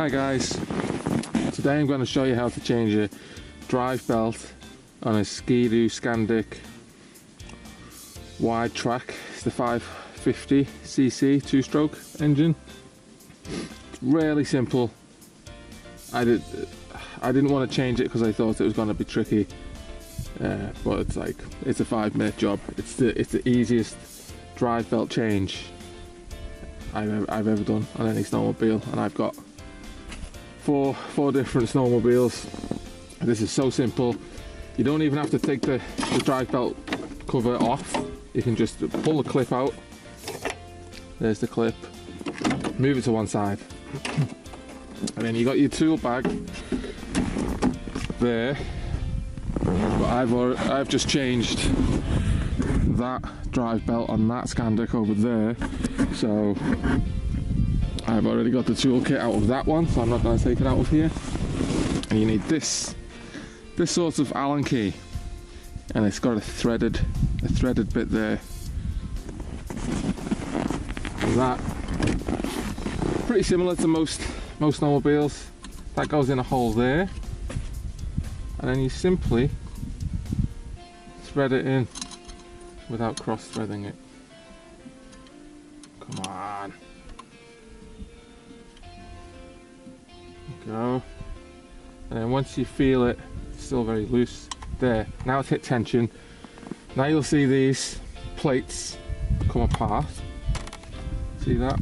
Hi guys, today I'm going to show you how to change a drive belt on a Skidoo Skandic wide track. It's the 550cc two-stroke engine. It's really simple. I didn't want to change it because I thought it was going to be tricky, but it's a 5-minute job. It's the easiest drive belt change I've ever done on any snowmobile, and I've got four different snowmobiles. This is so simple. You don't even have to take the drive belt cover off. You can just pull the clip out. There's the clip. Move it to one side, and then you got your tool bag there. But I've just changed that drive belt on that Skandic over there, so I've already got the toolkit out of that one, so I'm not going to take it out of here. And you need this sort of Allen key, and it's got a threaded bit there. And that pretty similar to most snowmobiles. That goes in a hole there, and then you simply thread it in without cross threading it. Come on. Go. And then once you feel it, it's still very loose. There. Now it's hit tension. Now you'll see these plates come apart. See that?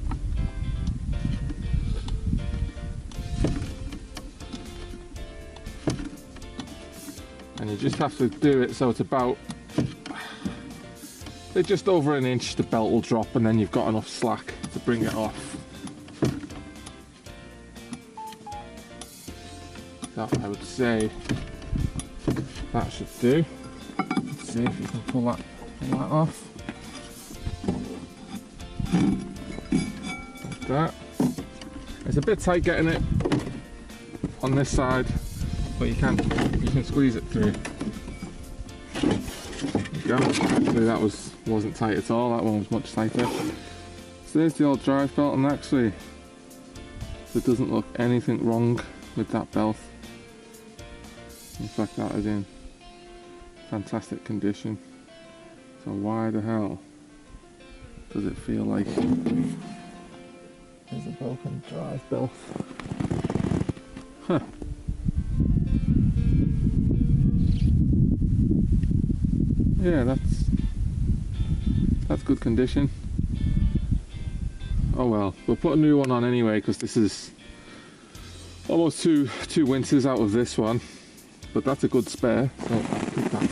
And you just have to do it so it's about just over an inch. The belt will drop, and then you've got enough slack to bring it off. So I would say that should do. Let's see if you can pull that off. Like that. It's a bit tight getting it on this side, but you can squeeze it through. There you go. Actually, that wasn't tight at all. That one was much tighter. So there's the old drive belt, and actually there doesn't look anything wrong with that belt. In fact, that is in fantastic condition. So why the hell does it feel like there's a broken drive belt? Huh. Yeah, that's good condition. Oh well, we'll put a new one on anyway, because this is almost two winters out of this one. But that's a good spare, so I'll keep that.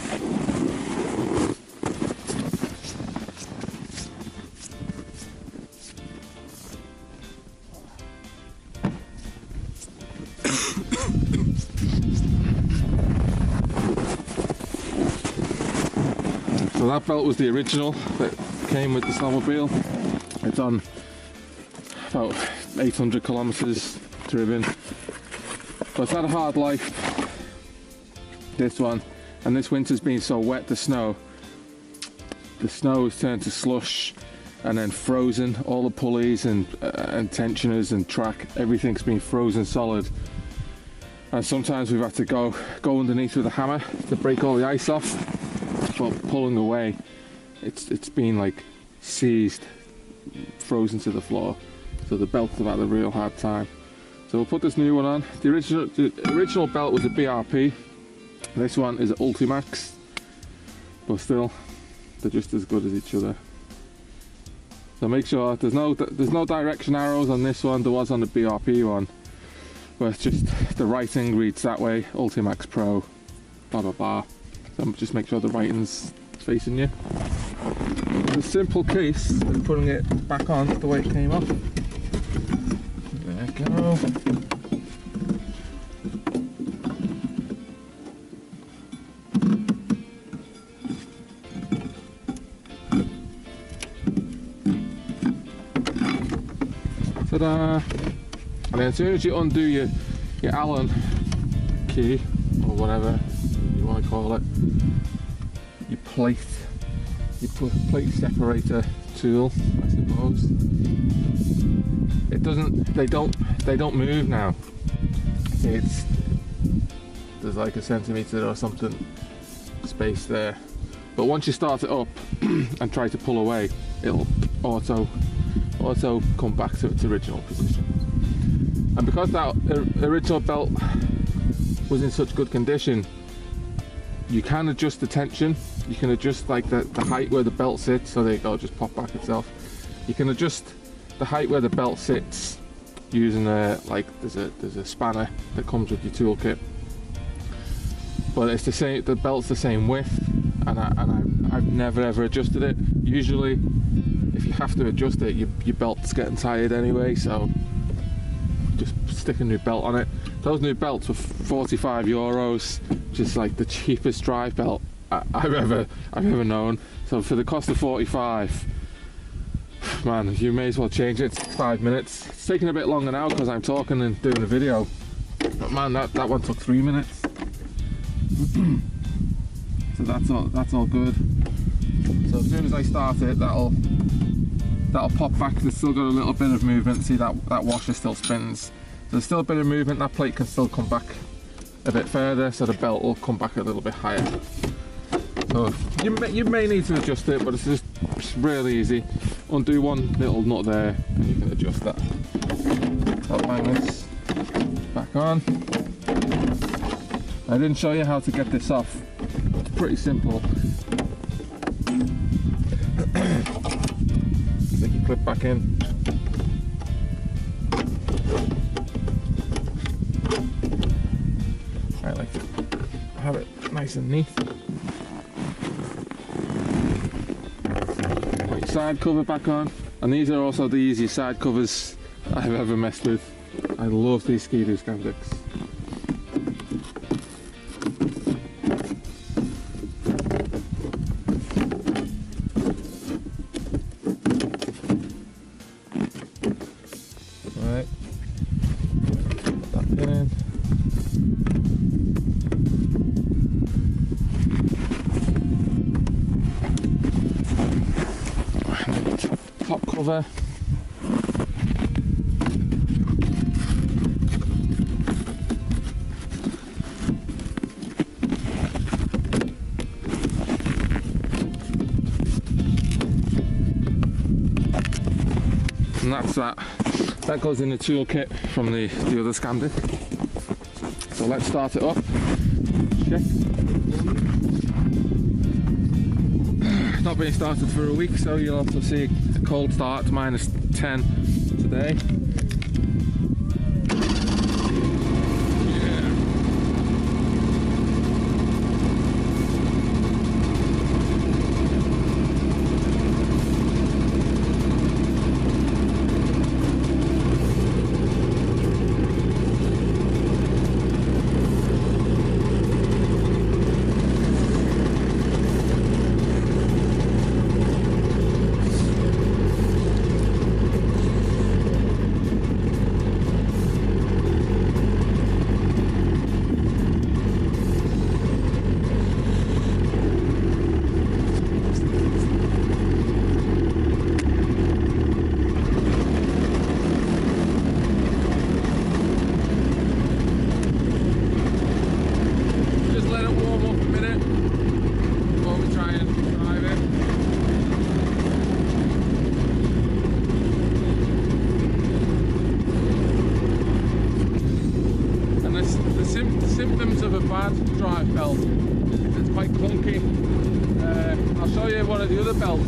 So that belt was the original that came with the snowmobile. It's on about 800 kilometers driven, but it's had a hard life, this one. And this winter's been so wet, the snow has turned to slush and then frozen. All the pulleys and tensioners and track, everything's been frozen solid. And sometimes we've had to go underneath with a hammer to break all the ice off. But pulling away, it's been like seized, frozen to the floor. So the belts have had a real hard time. So we'll put this new one on. The original belt was a BRP. This one is an Ultimax, but still, they're just as good as each other. So make sure there's no direction arrows on this one. There was on the BRP one, but it's just the writing reads that way: Ultimax Pro, blah blah blah. So just make sure the writing's facing you. It's a simple case of putting it back on the way it came off. There we go. Ta-da! And then as soon as you undo your Allen key, or whatever you want to call it, you put a plate separator tool, I suppose. it doesn't, they don't move now. There's like a centimetre or something space there, but once you start it up and try to pull away, it'll auto come back to its original position. And because that original belt was in such good condition, you can adjust the tension. You can adjust like the height where the belt sits. So there you go, just pop back itself. You can adjust the height where the belt sits using there's a spanner that comes with your toolkit. But it's the same. The belt's the same width, and I've never ever adjusted it. Usually, if you have to adjust it, your belt's getting tired anyway. So just stick a new belt on it. Those new belts were €45, which is like the cheapest drive belt I've ever known. So for the cost of 45, man, you may as well change it. 5 minutes. It's taking a bit longer now because I'm talking and doing a video. But man, that one took 3 minutes. So that's all good. So as soon as I start it, that'll pop back. There's still got a little bit of movement. See that washer still spins. There's still a bit of movement. That plate can still come back a bit further, so the belt will come back a little bit higher. So you may need to adjust it, but it's really easy. Undo one little nut there, and you can adjust that. I'll bang this back on. I didn't show you how to get this off. It's pretty simple. Stick your clip back in. I like to have it nice and neat. Put your side cover back on. And these are also the easiest side covers I've ever messed with. I love these Skidoo Skandics. Right, put that pin in. Top cover. And that's that. That goes in the toolkit from the other Skandic. So let's start it up. Check. Not been started for a week, so you'll have to see a cold start. It's -10 today. Symptoms of a bad drive belt. It's quite clunky. I'll show you one of the other belts.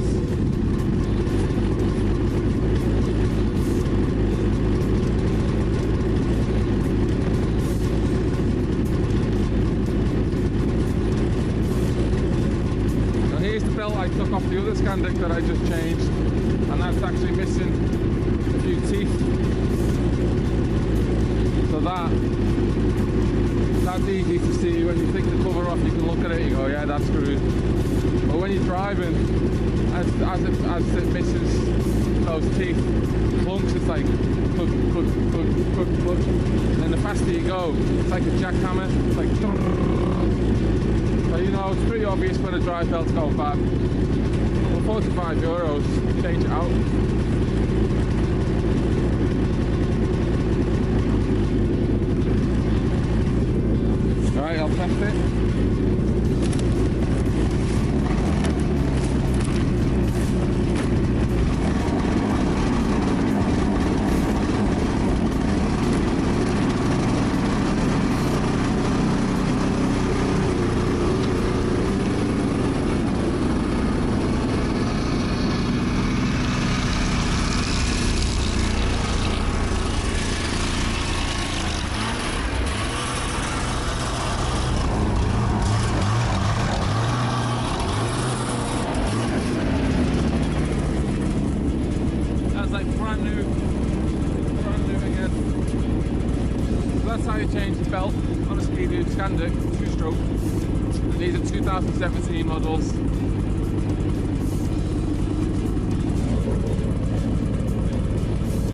Now here's the belt I took off the other Skandic that I just changed, and that's actually missing a few teeth. So that's easy to see. When you take the cover off, you can look at it, you go, yeah, that's screwed. But when you're driving, as it misses those teeth, clunks, it's like cluck, cluck, cluck, cluck, cluck. And then the faster you go, it's like a jackhammer. It's like, so you know, it's pretty obvious when a drive belt's going bad. For €45, change it out. test it. Brand new again. So that's how you change the belt on a Skidoo Skandic 2-stroke. These are 2017 models.